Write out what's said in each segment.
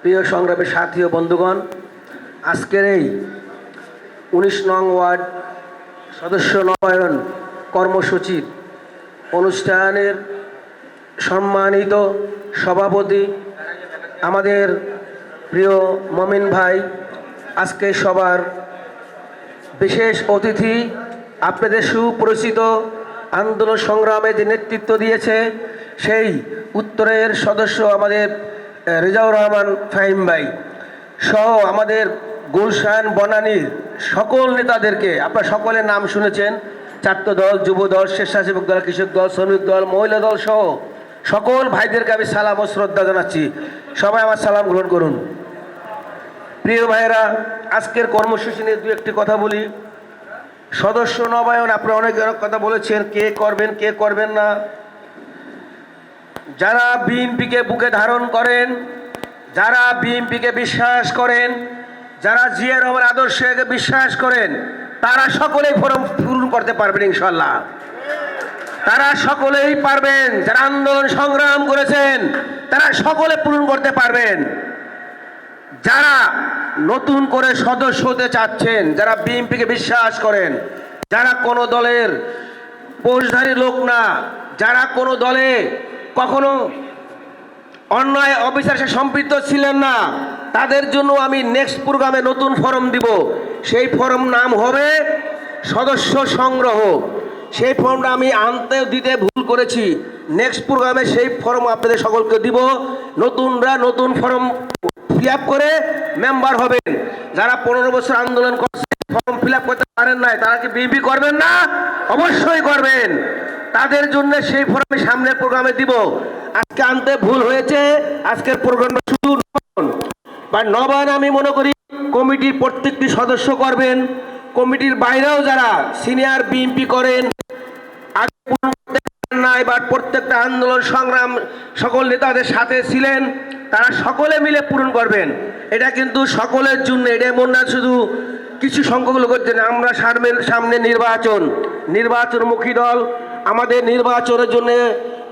প্রিয় সংগ্রামী সাথী ও বন্ধুগণ, আজকের এই ১৯ নং ওয়ার্ড সদস্য নবায়ন কর্মসূচির অনুষ্ঠানের সম্মানিত সভাপতি আমাদের প্রিয় মমিন ভাই, আজকে সবার বিশেষ অতিথি, আপনাদের সুপরিচিত আন্দোলন সংগ্রামে যে নেতৃত্ব দিয়েছে সেই উত্তরের সদস্য আমাদের রেজাউর রহমান ফাহিম ভাই সহ আমাদের গুলশান বনানীর সকল নেতাদেরকে আপনারা সকলের নাম শুনেছেন। ছাত্র দল, যুব দল, স্বেচ্ছাসেবক দল, কৃষক দল, শ্রমিক দল, মহিলা দল সহ সকল ভাইদেরকে আমি সালাম ও শ্রদ্ধা জানাচ্ছি। সবাই আমার সালাম গ্রহণ করুন। প্রিয় ভাইয়েরা, আজকের কর্মসূচি নিয়ে দু একটি কথা বলি। সদস্য নবায়ন আপনারা অনেক কথা বলেছেন, কে করবেন কে করবেন না। যারা বিএনপিকে বুকে ধারণ করেন, যারা বিএনপিকে বিশ্বাস করেন, যারা জিয়া রহমান আদর্শকে বিশ্বাস করেন, তারা সকলেই ফরম পূরণ করতে পারবেন ইনশাল্লাহ। তারা সকলেই পারবেন। যারা আন্দোলন সংগ্রাম করেছেন তারা সকলে পূরণ করতে পারবেন। যারা নতুন করে সদস্য হতে চাচ্ছেন, যারা বিএনপিকে বিশ্বাস করেন, যারা কোনো দলের পোষধারী লোক না, যারা কোনো দলে কখনো অন্যায় অবিচারের সাথে সম্পৃক্ত ছিলেন না, তাদের জন্য আমি নেক্সট প্রোগ্রামে নতুন ফরম দিব। সেই ফরম নাম হবে সদস্য সংগ্রহ। সেই ফর্মটা আমি আনতে দিতে ভুল করেছি। নেক্সট প্রোগ্রামে সেই ফর্ম আপনাদের সকলকে দিব। নতুনরা নতুন ফর্ম ফিল আপ করে মেম্বার হবেন। যারা 15 বছর আন্দোলন করছে, ফর্ম ফিল আপ করতে পারেন নাই, তারা কি বিএনপি করবেন না? অবশ্যই করবেন। তাদের জন্য সেই ফর্ম সামনের প্রোগ্রামে দিব। আজকে আনতে ভুল হয়েছে। আজকের প্রোগ্রামটা শুধু নবায়ন আমি মনে করি কমিটির প্রত্যেকটি সদস্য করবেন। কমিটির বাইরেও যারা সিনিয়র বিএনপি করেন, এবার প্রত্যেকটা আন্দোলন সংগ্রাম সকল নেতাদের সাথে ছিলেন, তারা সকলে মিলে পূরণ করবেন। এটা কিন্তু সকলের জন্য, এটা এমন না শুধু কিছু সংখ্যক লোকের জন্য। আমরা সামনে নির্বাচনমুখী দল। আমাদের নির্বাচনের জন্য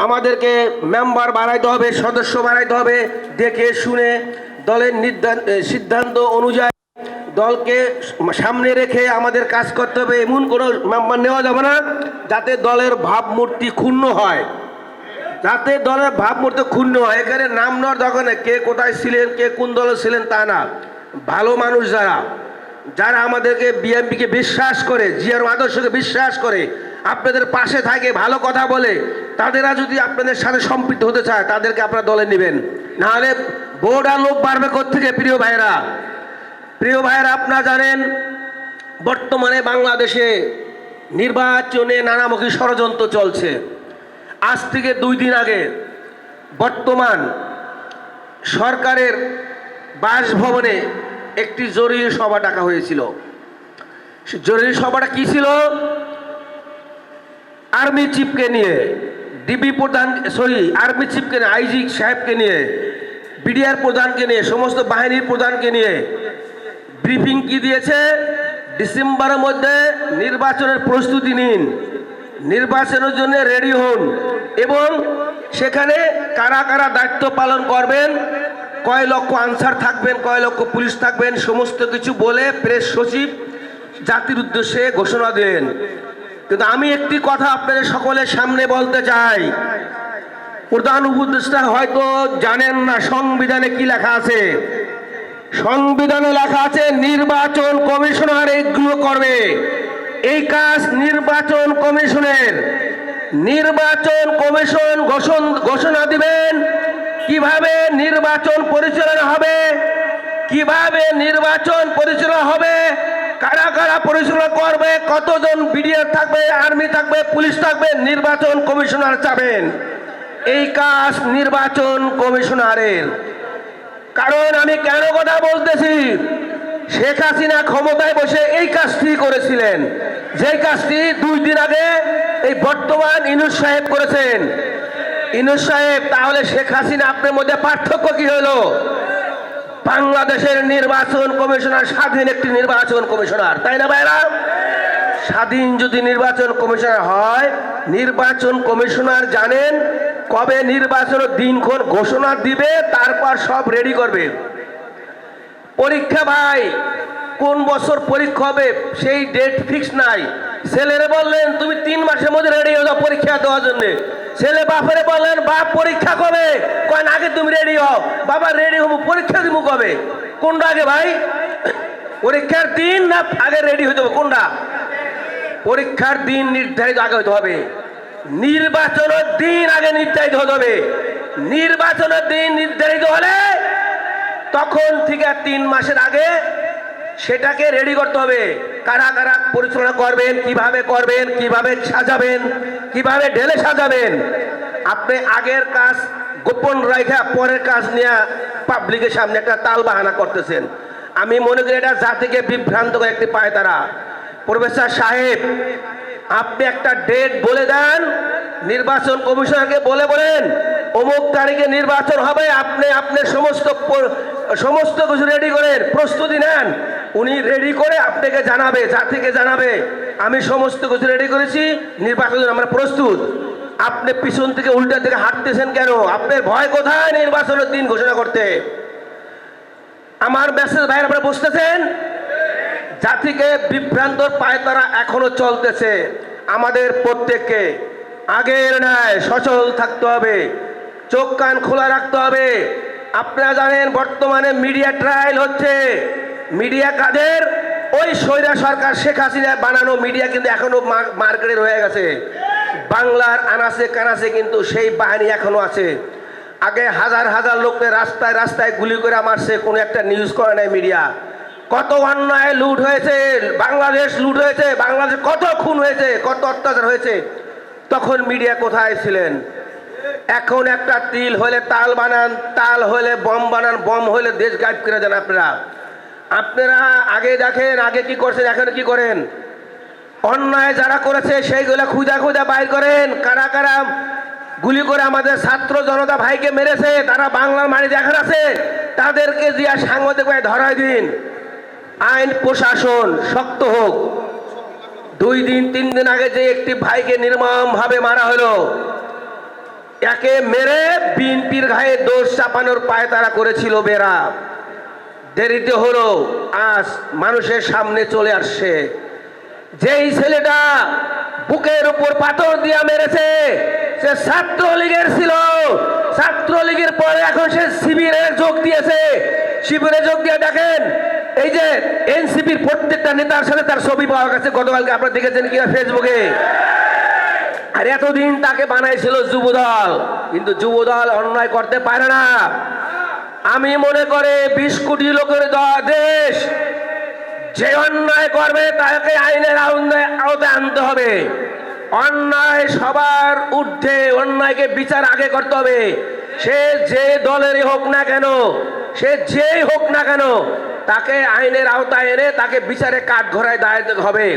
আমাদেরকে মেম্বার বাড়াইতে হবে, সদস্য বাড়াইতে হবে, দেখে শুনে দলের সিদ্ধান্ত অনুযায়ী দলকে সামনে রেখে আমাদের কাজ করতে হবে। এমন কোনো মেম্বার নেওয়া যাবে না যাতে দলের ভাবমূর্তি ক্ষুণ্ণ হয়, যাতে দলের ভাবমূর্তি ক্ষুণ্ণ হয়। এখানে নাম নেওয়ার দরকার নেই, কে কোথায় ছিলেন, কে কোন দলে ছিলেন তা না। ভালো মানুষ যারা আমাদেরকে বিএনপিকে বিশ্বাস করে, জিয়ার আদর্শকে বিশ্বাস করে, আপনাদের পাশে থাকে, ভালো কথা বলে, তাদেরা যদি আপনাদের সাথে সম্পৃক্ত হতে চায় তাদেরকে আপনারা দলে নেবেন। নাহলে বোর্ড আর লোক বাড়বে কোত্থেকে? প্রিয় ভাইয়েরা, আপনারা জানেন বর্তমানে বাংলাদেশে নির্বাচনে নানামুখী ষড়যন্ত্র চলছে। আজ থেকে 2 দিন আগে বর্তমান সরকারের বাসভবনে একটি জরুরি সভা ডাকা হয়েছিল। জরুরি সভাটা কি ছিল? আর্মি চিফকে নিয়ে, আর্মি চিফকে নিয়ে, আইজি সাহেবকে নিয়ে, বিডিআর প্রধানকে নিয়ে, সমস্ত বাহিনীর প্রধানকে নিয়ে ব্রিফিং কি দিয়েছে? ডিসেম্বরের মধ্যে নির্বাচনের প্রস্তুতি নিন, নির্বাচনের জন্য রেডি হন, এবং সেখানে কারা কারা দায়িত্ব পালন করবেন, কয় লক্ষ আনসার থাকবেন, কয় লক্ষ পুলিশ থাকবেন, সমস্ত কিছু বলে প্রেস সচিব জাতির উদ্দেশ্যে ঘোষণা দেন। কিন্তু আমি একটি কথা আপনাদের সকলের সামনে বলতে চাই। প্রধান উপদেষ্টা হয়তো জানেন না সংবিধানে কি লেখা আছে। সংবিধানে লেখা আছে নির্বাচন কমিশনার এগুলো করবে। এই কাজ নির্বাচন কমিশনের। নির্বাচন কমিশন ঘোষণা দিবেন কিভাবে নির্বাচন পরিচালনা হবে, কিভাবে নির্বাচন পরিচালনা হবে, কারা কারা পরিচালনা করবে, কতজন বিডিআর থাকবে, আর্মি থাকবে, পুলিশ থাকবে, নির্বাচন কমিশনার চাবেন। এই কাজ নির্বাচন কমিশনারের। কারণ আমি কেন কথা বলতেছি, শেখ হাসিনা ক্ষমতায় বসে এই কাজটি করেছিলেন, যে কাজটি 2 দিন আগে এই বর্তমান ইউনূস সাহেব করেছেন। ইউনূস সাহেব, তাহলে শেখ হাসিনা আপনার মধ্যে পার্থক্য কি হলো? বাংলাদেশের নির্বাচন কমিশনার স্বাধীন একটি নির্বাচন কমিশনার, তাই না ভাইরা? স্বাধীন যদি নির্বাচন কমিশনার হয়, নির্বাচন কমিশনার জানেন কবে নির্বাচনের দিনক্ষণ ঘোষণা দিবে, তারপর সব রেডি করবে। পরীক্ষা ভাই, কোন বছর পরীক্ষা হবে সেই ডেট ফিক্স নাই। ছেলেরে বললেন তুমি 3 মাসের মধ্যে রেডি হয়ে যাও পরীক্ষা দেওয়ার জন্য। ছেলে বাপরে বললেন বাপ পরীক্ষা কবে? কয় আগে তুমি রেডি হও। বাবা রেডি হবো, পরীক্ষা দিব কবে? কোনটা আগে ভাই? পরীক্ষার দিন না আগে রেডি হতে হবে? কোনটা? পরীক্ষার দিন নির্ধারিত আগে হতে হবে, নির্বাচনের দিন আগে নির্ধারিত হতে হবে। নির্বাচনের দিন নির্ধারিত হলে তখন থেকে 3 মাসের আগে সেটাকে রেডি করতে হবে। কারা কারা পরিচালনা করবেন, কিভাবে সাজাবেন, কিভাবে ঢেলে সাজাবেন। আপনি আগের কাজ গোপন রাখা পরের কাজ নিয়ে পাবলিকের সামনে একটা তাল বাহানা করতেছেন। আমি মনে করি এটা জাতিকে বিভ্রান্ত করে একটি পায়তারা। প্রফেসর সাহেব, আপনি একটা ডেট বলে দেন, নির্বাচন কমিশনারকে বলেন অমুক তারিখে নির্বাচন হবে, আপনি আপনার সমস্ত কিছু রেডি করেন, প্রস্তুতি নেন। উনি রেডি করে আপনাকে জানাবে, জাতিকে জানাবে আমি সমস্ত কিছু রেডি করেছি, নির্বাচনের আমরা প্রস্তুত। আপনি পিছন থেকে উল্টা থেকে হাঁটতেছেন কেন? আপনার ভয় কোথায় নির্বাচনের দিন ঘোষণা করতে? আমার মেসেজ ভাই আপনারা বুঝতেছেন? জাতিকে বিভ্রান্তর পায়তারা এখনো চলতেছে। আমাদের প্রত্যেককে আগের ন্যায় সচল থাকতে হবে, চোখ কান খোলা রাখতে হবে। আপনারা জানেন বর্তমানে মিডিয়া ট্রায়াল হচ্ছে। মিডিয়া কাদের? ওই স্বৈরা সরকার শেখ হাসিনা বানানো মিডিয়া কিন্তু এখনো মার্কেটে রয়ে গেছে। বাংলার আনাচে কানাচে কিন্তু সেই বাহিনী এখনো আছে। আগে হাজার হাজার লোককে রাস্তায় রাস্তায় গুলি করে মারছে, কোনো একটা নিউজ করে নাই মিডিয়া। কত অন্যায় লুট হয়েছে, বাংলাদেশ লুট হয়েছে, বাংলাদেশ কত খুন হয়েছে, কত অত্যাচার হয়েছে, তখন মিডিয়া কোথায় ছিলেন? এখন একটা তিল হলে তাল বানান, তাল হলে বম বানান, বম হলে দেশ গায়েব করে দেন। আপনারা আগে দেখেন আগে কি করছেন, এখন কি করেন। অন্যায় যারা করেছে সেইগুলো খুঁজা বাইর করেন। কারা কারা গুলি করে আমাদের ছাত্র জনতা ভাইকে মেরেছে, তারা বাংলার মাটি দেখার আছে, তাদেরকে দিয়া সাংবাদিক ভাই ধরাই দিন। আইন প্রশাসন শক্ত হোক। 2 দিন 3 দিন আগে যে একটি ভাইকে নির্মমভাবে মারা হলো, একে মেরে বিএনপির গায়ে দোষ চাপানোর পায়তারা করেছিল বেরা। দেরিতে হলো, আজ মানুষের সামনে চলে আসছে। যেই ছেলেটা বুকের উপর পাথর দিয়া মেরেছে সে ছাত্রলীগের ছিল। ছাত্রলীগের পরে এখন সে শিবিরে যোগ দিয়েছে। শিবিরে যোগ দিয়ে দেখেন এই যে এনসিপির প্রত্যেকটা নেতার সাথে তার ছবি পাওয়া গেছে। গতকালকে আপনারা দেখেছেন কিনা ফেসবুকে। আর এতদিন তাকে বানাইছিল যুবদল, কিন্তু যুবদল অন্যায় করতে পারে না। আমি মনে করে 20 কোটি লোকের দেশ, যে অন্যায় করবে তাকে আইনের আওতায় আনতে হবে। অন্যায় সবার ঊর্ধ্বে, অন্যায়কে বিচার আগে করতে হবে। সে যে দলেরই হোক না কেন, সে যেই হোক না কেন, তাকে আইনের আওতায় এনে তাকে বিচারে কাঠ ঘোড়ায় দাঁড়াতে হবে।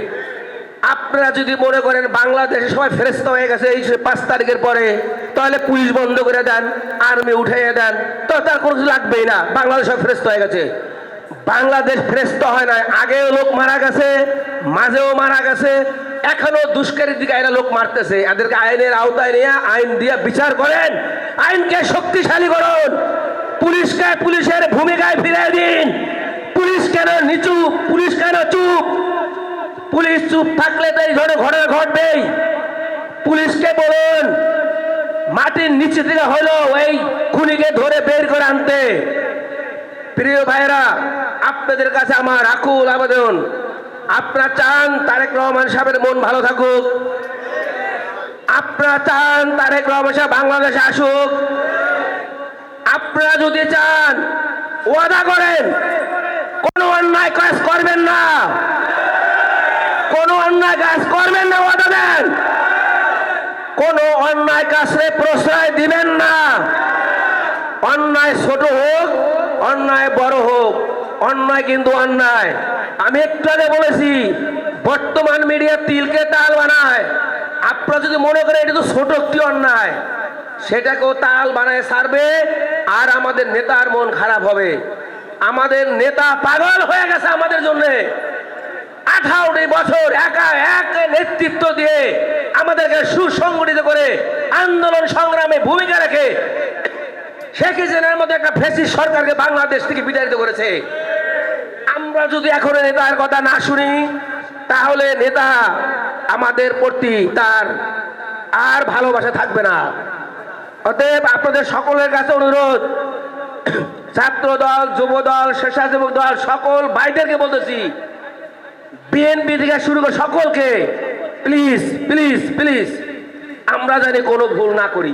আপনারা যদি মনে করেন বাংলাদেশে সবাই ফেরেস্তা হয়ে গেছে এই 5 তারিখের পরে, তাহলে পুলিশ বন্ধ করে দেন, আর্মি উঠাইয়ে দেন, তো তার কোনো কিছু লাগবেই না। বাংলাদেশ সব ফেরেস্তা হয়ে গেছে। বাংলাদেশ ফেরেস্তা হয় না, আগেও লোক মারা গেছে, মাঝেও মারা গেছে, এখনো দুষ্কৃতির দিকে এরা লোক মারতেছে। এদেরকে আইনের আওতায় নিয়ে আইন দিয়ে বিচার করেন, আইনকে শক্তিশালী করুন, পুলিশকে পুলিশের ভূমিকায় ফিরিয়ে দিন। পুলিশ কেন নিচু, পুলিশ কেন চুপ? পুলিশ চুপ থাকলে তো এই ধরনের ঘটনা ঘটবেই। পুলিশকে বলুন মাটির নিচে থেকে হলো এই খুনিকে ধরে বের করে আনতে। প্রিয় ভাইরা, আপনাদের কাছে আমার আকুল আবেদন, আপনারা চান তারেক রহমান সাহেবের মন ভালো থাকুক, আপনারা চান তারেক রহমান সাহেব বাংলাদেশে আসুক। আপনারা যদি চান ওয়াদা করেন কোনো অন্যায় কাজ করবেন না, কোনো অন্যায় কাজ করবেন না, ওয়াদা দেন। কোনো অন্যায় কাজে প্রশ্রয় দিবেন না। অন্যায় ছোট হোক, অন্যায় বড় হোক, অন্যায় কিন্তু অন্যায়। আমি একটু আগে বলেছি বর্তমান মিডিয়া তিলকে তাল বানায়। আপনারা যদি মনে করেন এটা তো ছোট একটি অন্যায়, সেটাকেও তাল বানায় ছাড়বে, আর আমাদের নেতার মন খারাপ হবে। আমাদের নেতা পাগল হয়ে গেছে আমাদের জন্য। 18টি বছর একা এক নেতৃত্ব দিয়ে আমাদেরকে সুসংগঠিত করে আন্দোলন সংগ্রামে ভূমিকা রেখে শেখ হাসিনার মতো একটা ফ্যাসিস্ট সরকারকে বাংলাদেশ থেকে বিতাড়িত করেছে। আমরা যদি এখন নেতার কথা না শুনি তাহলে নেতা আমাদের প্রতি তার আর ভালোবাসা থাকবে না। অতএব আপনাদের সকলের কাছে অনুরোধ, ছাত্র দল, যুব দল, স্বেচ্ছাসেবক দল সকল ভাইদেরকে বলতেছি, বিএনপি থেকে শুরু করে সকলকে প্লিজ প্লিজ প্লিজ আমরা জানি কোনো ভুল না করি,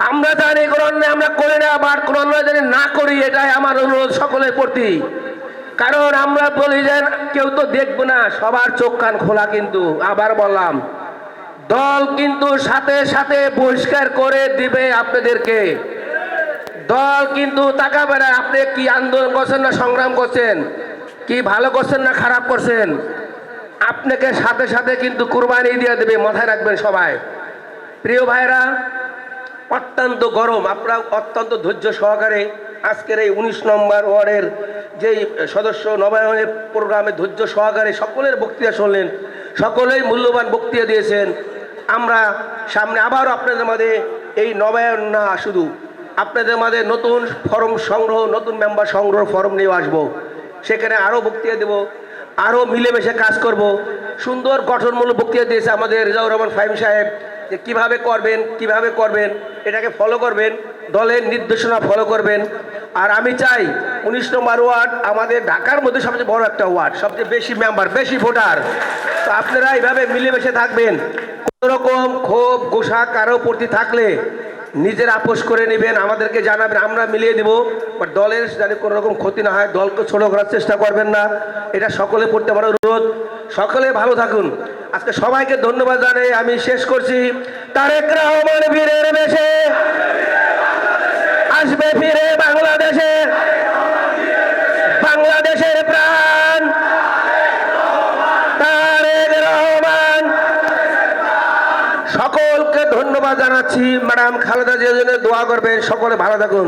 আমরা জানি কোনো অন্যায় আমরা করি না, আবার কোনো অন্যায় জানি না করি, এটাই আমার অনুরোধ সকলের প্রতি। কারণ আমরা বলি যে কেউ তো দেখবো না, সবার চোখ কান খোলা। কিন্তু আবার বললাম, দল কিন্তু সাথে সাথে বহিষ্কার করে দিবে আপনাদেরকে। দল কিন্তু তাকাবে না আপনি কি আন্দোলন করছেন না সংগ্রাম করছেন, কি ভালো করছেন না খারাপ করছেন, আপনাকে সাথে সাথে কিন্তু কুরবানি দিয়ে দেবে, মাথায় রাখবেন সবাই। প্রিয় ভাইরা, অত্যন্ত গরম, আপনারা অত্যন্ত ধৈর্য সহকারে আজকের এই 19 নম্বর ওয়ার্ডের যেই সদস্য নবায়নের প্রোগ্রামে ধৈর্য সহকারে সকলের বক্তৃতা শুনলেন, সকলেই মূল্যবান বক্তৃতা দিয়েছেন। আমরা সামনে আবারও আপনাদের মাঝে এই নবায়ন না শুধু আপনাদের মাঝে নতুন ফর্ম সংগ্রহ, নতুন মেম্বার সংগ্রহ ফর্ম নিয়ে আসবো, সেখানে আরও বক্তৃতা দেব, আরও মিলেমিশে কাজ করব। সুন্দর গঠনমূলক বক্তৃতা দিয়েছে আমাদের রেজাউর রহমান ফাহিম সাহেব, যে কীভাবে করবেন এটাকে ফলো করবেন, দলের নির্দেশনা ফলো করবেন। আর আমি চাই 19 নম্বর ওয়ার্ড আমাদের ঢাকার মধ্যে সবচেয়ে বড় একটা ওয়ার্ড, সবচেয়ে বেশি মেম্বার, বেশি ভোটার। তো আপনারা এইভাবে মিলেমিশে থাকবেন। কোনোরকম ক্ষোভ গোসা কারো প্রতি থাকলে নিজের আপোষ করে নেবেন, আমাদেরকে জানাবেন, আমরা মিলিয়ে দেবো। বাট দলের যাতে কোনো রকম ক্ষতি না হয়, দলকে ছোট করার চেষ্টা করবেন না, এটা সকলে পড়তে আমার অনুরোধ। সকলে ভালো থাকুন। আজকে সবাইকে ধন্যবাদ জানাই আমি শেষ করছি। তারেক রহমান বীরের বেশে আসবে ফিরে বাংলাদেশে, বাংলাদেশের প্রাণ তারেক রহমান। সকলকে ধন্যবাদ জানাচ্ছি। ম্যাডাম খালেদা জিয়ার জন্য দোয়া করবেন। সকলে ভালো থাকুন।